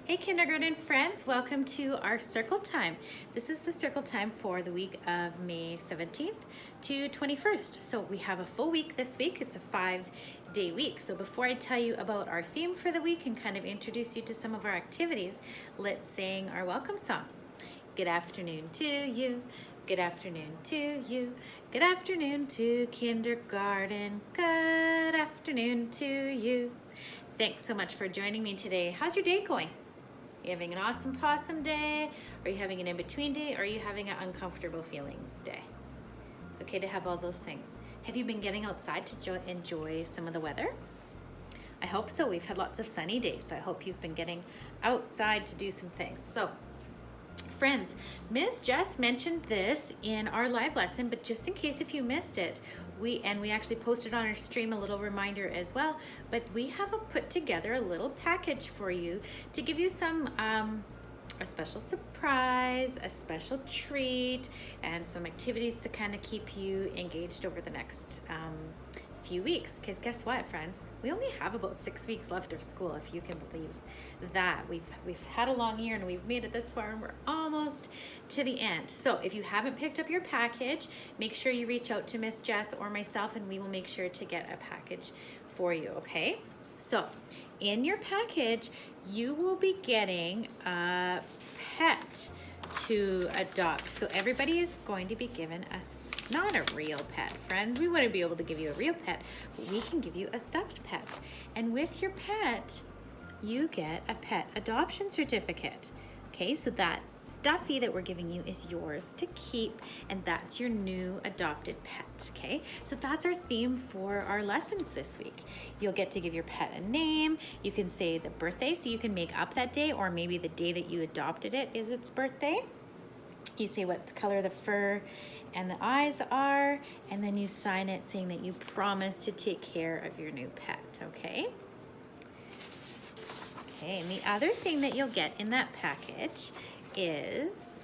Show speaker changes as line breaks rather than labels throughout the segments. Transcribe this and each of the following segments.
Hey kindergarten friends, welcome to our circle time. This is the circle time for the week of May 17th to 21st. So we have a full week this week. It's a 5-day week. So before I tell you about our theme for the week and kind of introduce you to some of our activities, let's sing our welcome song. Good afternoon to you. Good afternoon to you. Good afternoon to kindergarten. Good afternoon to you. Thanks so much for joining me today. How's your day going? Are you having an awesome possum day? Are you having an in-between day? Or are you having an uncomfortable feelings day? It's okay to have all those things. Have you been getting outside to enjoy some of the weather? I hope so. We've had lots of sunny days, so I hope you've been getting outside to do some things. So, friends, Ms. Jess mentioned this in our live lesson, but just in case if you missed it, we actually posted on our stream a little reminder as well, but we have put together a little package for you to give you some a special surprise, a special treat, and some activities to kind of keep you engaged over the next few weeks. Because guess what, friends? We only have about 6 weeks left of school, if you can believe that. We've had a long year and we've made it this far and we're almost to the end. So if you haven't picked up your package, make sure you reach out to Miss Jess or myself and we will make sure to get a package for you, okay? So in your package, you will be getting a pet to adopt. So everybody is going to be given not a real pet, friends. We wouldn't be able to give you a real pet, but we can give you a stuffed pet. And with your pet, you get a pet adoption certificate. Okay, so that stuffy that we're giving you is yours to keep, and that's your new adopted pet. Okay, so that's our theme for our lessons this week. You'll get to give your pet a name. You can say the birthday, so you can make up that day, or maybe the day that you adopted it is its birthday. You say what color the fur and the eyes are, and then you sign it saying that you promise to take care of your new pet, okay? Okay, and the other thing that you'll get in that package is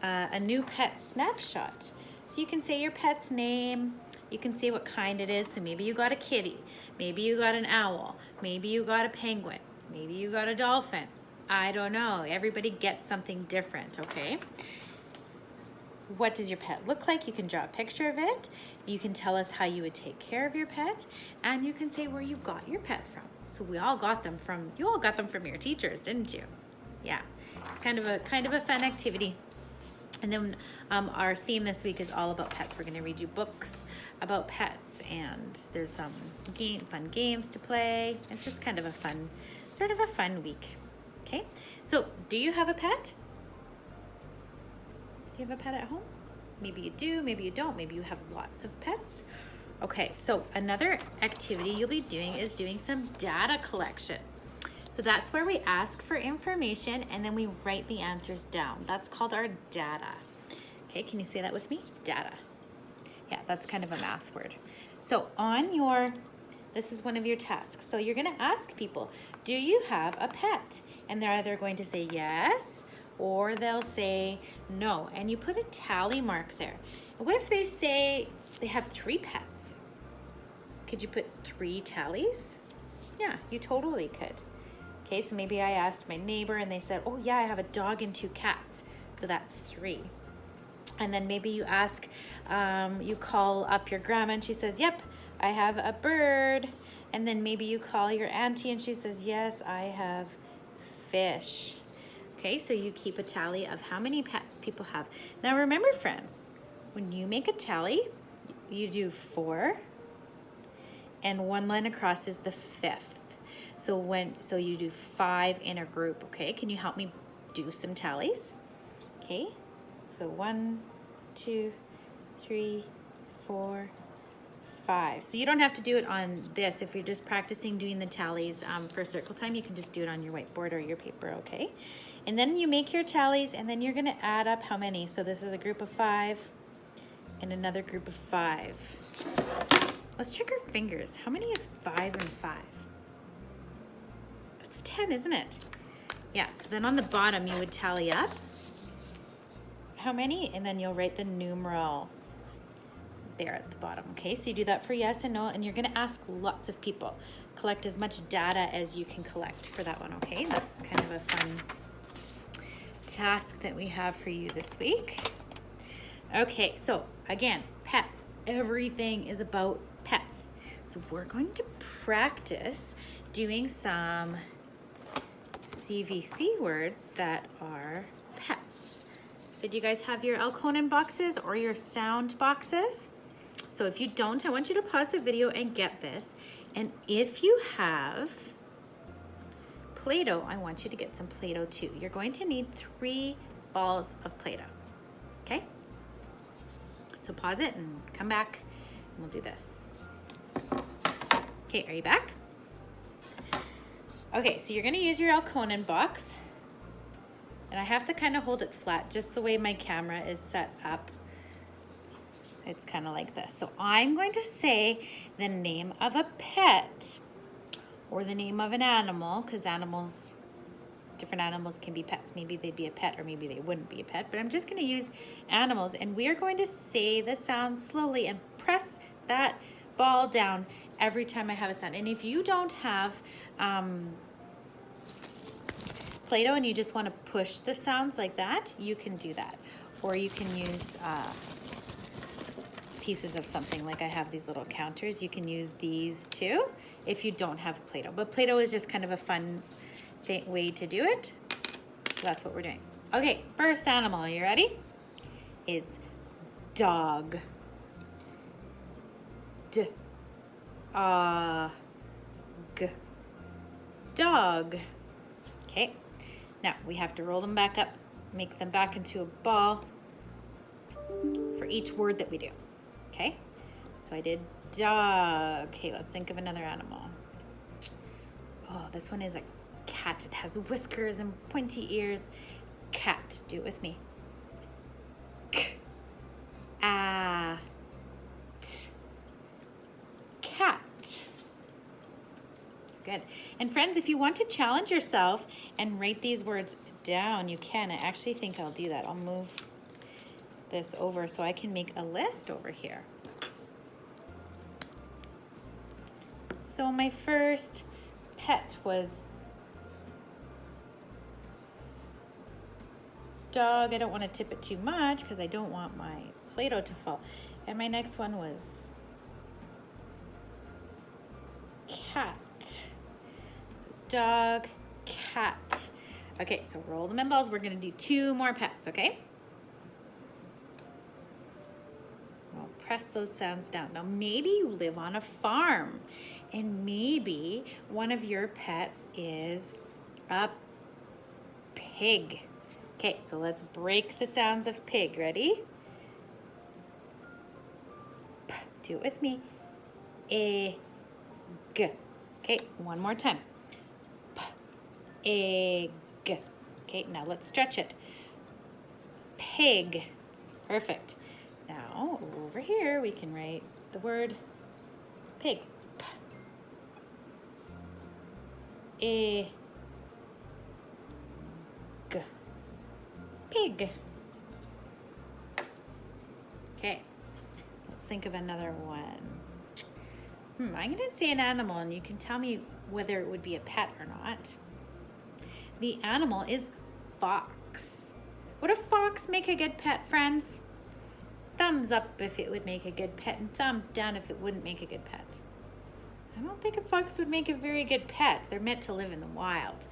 a new pet snapshot. So you can say your pet's name, you can say what kind it is. So maybe you got a kitty, maybe you got an owl, maybe you got a penguin, maybe you got a dolphin. I don't know. Everybody gets something different, okay? What does your pet look like? You can draw a picture of it. You can tell us how you would take care of your pet, and you can say where you got your pet from. So you all got them from your teachers, didn't you? Yeah, it's kind of a fun activity. And then our theme this week is all about pets. We're going to read you books about pets, and there's some fun games to play. It's just kind of a fun week. Okay, so do you have a pet? Do you have a pet at home? Maybe you do, maybe you don't, maybe you have lots of pets. Okay, so another activity you'll be doing is doing some data collection. So that's where we ask for information and then we write the answers down. That's called our data. Okay, can you say that with me? Data. Yeah, that's kind of a math word. So this is one of your tasks. So you're gonna ask people, do you have a pet? And they're either going to say yes, or they'll say no. And you put a tally mark there. And what if they say they have 3 pets? Could you put 3 tallies? Yeah, you totally could. Okay, so maybe I asked my neighbor and they said, oh yeah, I have a dog and 2 cats. So that's 3. And then maybe you ask, you call up your grandma and she says, yep, I have a bird. And then maybe you call your auntie and she says, yes, I have fish. Okay, so you keep a tally of how many pets people have. Now remember, friends, when you make a tally, you do 4 and 1 line across is the 5th. So you do 5 in a group, okay? Can you help me do some tallies? Okay, so 1, 2, 3, 4, 5. So you don't have to do it on this. If you're just practicing doing the tallies for circle time, you can just do it on your whiteboard or your paper, okay? And then you make your tallies and then you're gonna add up how many. So this is a group of 5 and another group of 5. Let's check our fingers. How many is 5 and 5? That's 10, isn't it? Yeah, so then on the bottom you would tally up how many, and then you'll write the numeral there at the bottom, okay? So you do that for yes and no, and you're gonna ask lots of people. Collect as much data as you can collect for that one, okay? That's kind of a fun task that we have for you this week. Okay, so again, pets. Everything is about pets. So we're going to practice doing some CVC words that are pets. So do you guys have your Elkonin boxes or your sound boxes? So if you don't, I want you to pause the video and get this. And if you have Play-Doh, I want you to get some Play-Doh too. You're going to need 3 balls of Play-Doh, okay? So pause it and come back and we'll do this. Okay, are you back? Okay, so you're gonna use your Elkonin box. And I have to kind of hold it flat, just the way my camera is set up. It's kind of like this. So I'm going to say the name of a pet or the name of an animal, because different animals can be pets. Maybe they'd be a pet or maybe they wouldn't be a pet, but I'm just gonna use animals and we are going to say the sound slowly and press that ball down every time I have a sound. And if you don't have Play-Doh and you just want to push the sounds like that, you can do that. Or you can use pieces of something, like I have these little counters. You can use these too if you don't have Play-Doh. But Play-Doh is just kind of a fun way to do it. So that's what we're doing. Okay, first animal, are you ready? It's dog. D-A-G. Dog. Okay. Now, we have to roll them back up, make them back into a ball for each word that we do, okay? So I did dog. Okay, let's think of another animal. Oh, this one is a cat. It has whiskers and pointy ears. Cat, do it with me. K-A-T. Cat. Good. And friends, if you want to challenge yourself and write these words down, you can. I actually think I'll do that. I'll move this over so I can make a list over here. So my first pet was dog. I don't want to tip it too much because I don't want my Play-Doh to fall. And my next one was cat. So dog, cat. Okay, so roll them in balls. We're gonna do 2 more pets, okay? We'll press those sounds down. Now maybe you live on a farm and maybe one of your pets is a pig. Okay, so let's break the sounds of pig. Ready? P, do it with me. E, G. Okay, one more time. P, egg. Okay, now let's stretch it. Pig. Perfect. Now, over here, we can write the word pig. P, egg. Pig. Okay, let's think of another one. I'm gonna say an animal and you can tell me whether it would be a pet or not. The animal is fox. Would a fox make a good pet, friends? Thumbs up if it would make a good pet and thumbs down if it wouldn't make a good pet. I don't think a fox would make a very good pet. They're meant to live in the wild.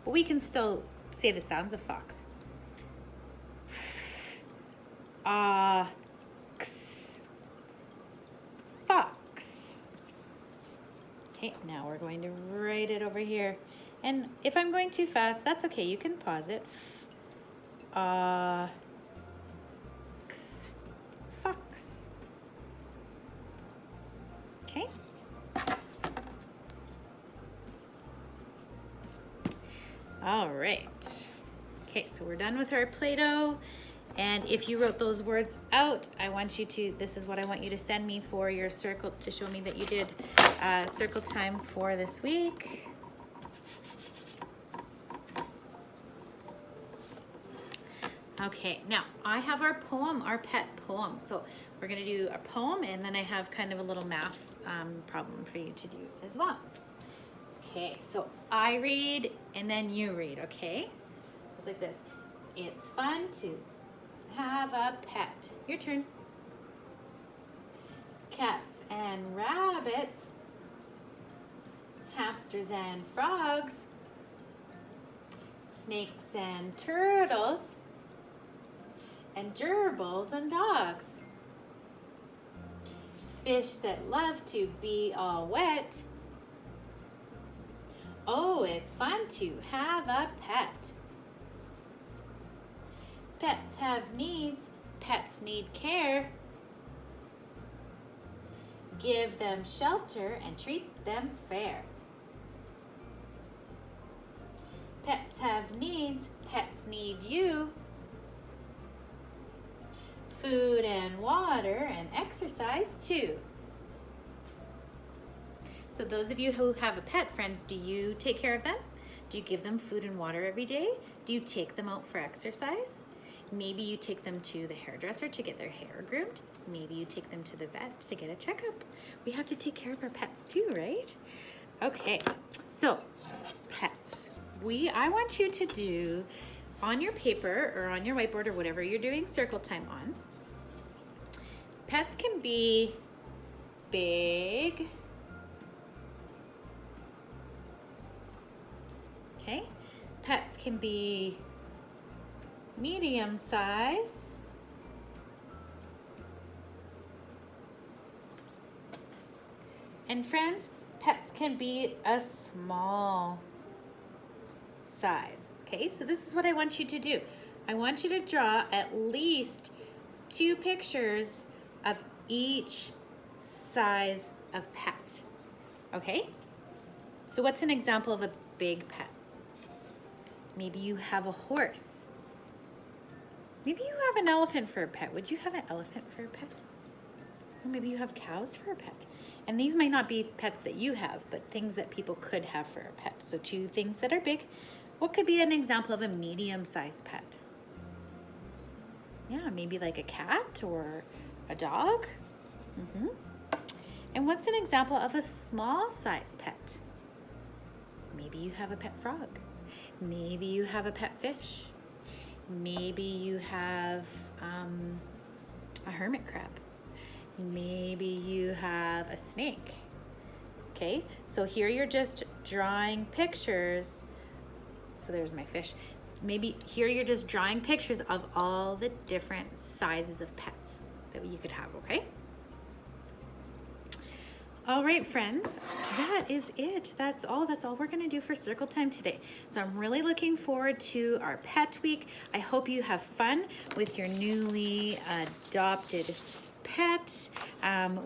But we can still say the sounds of fox. Ox. Fox. Okay, now we're going to write it over here. And if I'm going too fast, that's okay. You can pause it. Fox. Fox. Okay. All right. Okay, so we're done with our Play-Doh. And if you wrote those words out, I want you to, this is what I want you to send me for your circle to show me that you did circle time for this week. Okay, now I have our poem, our pet poem. So We're gonna do a poem, and then I have kind of a little math problem for you to do as well. Okay, so I read and then you read, okay? It's like this. It's fun to have a pet. Your turn. Cats and rabbits, hamsters and frogs, snakes and turtles, and gerbils and dogs. Fish that love to be all wet. Oh, it's fun to have a pet. Pets have needs, pets need care. Give them shelter and treat them fair. Pets have needs, pets need you. Food and water and exercise too. So those of you who have a pet, friends, do you take care of them? Do you give them food and water every day? Do you take them out for exercise? Maybe you take them to the hairdresser to get their hair groomed. Maybe you take them to the vet to get a checkup. We have to take care of our pets too, right? Okay, so pets. I want you to do on your paper or on your whiteboard or whatever you're doing circle time on. Pets can be big. Okay, pets can be medium size. And friends, pets can be a small size. Okay, so this is what I want you to do. I want you to draw at least 2 pictures of each size of pet. Okay? So what's an example of a big pet? Maybe you have a horse. Maybe you have an elephant for a pet. Would you have an elephant for a pet? Or maybe you have cows for a pet. And these might not be pets that you have, but things that people could have for a pet. So 2 things that are big. What could be an example of a medium-sized pet? Yeah, maybe like a cat or a dog. And what's an example of a small-sized pet? Maybe you have a pet frog. Maybe you have a pet fish. Maybe you have a hermit crab. Maybe you have a snake. Okay, so here you're just drawing pictures. So there's my fish. Maybe here you're just drawing pictures of all the different sizes of pets that you could have, okay? All right, friends, that is it. That's all we're gonna do for circle time today. So I'm really looking forward to our pet week. I hope you have fun with your newly adopted pet.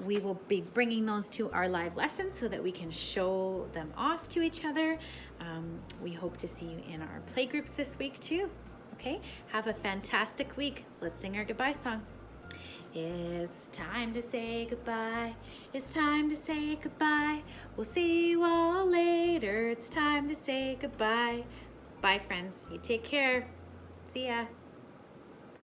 We will be bringing those to our live lessons so that we can show them off to each other. We hope to see you in our play groups this week too. Okay, have a fantastic week. Let's sing our goodbye song. It's time to say goodbye. It's time to say goodbye. We'll see you all later. It's time to say goodbye. Bye, friends. You take care. See ya.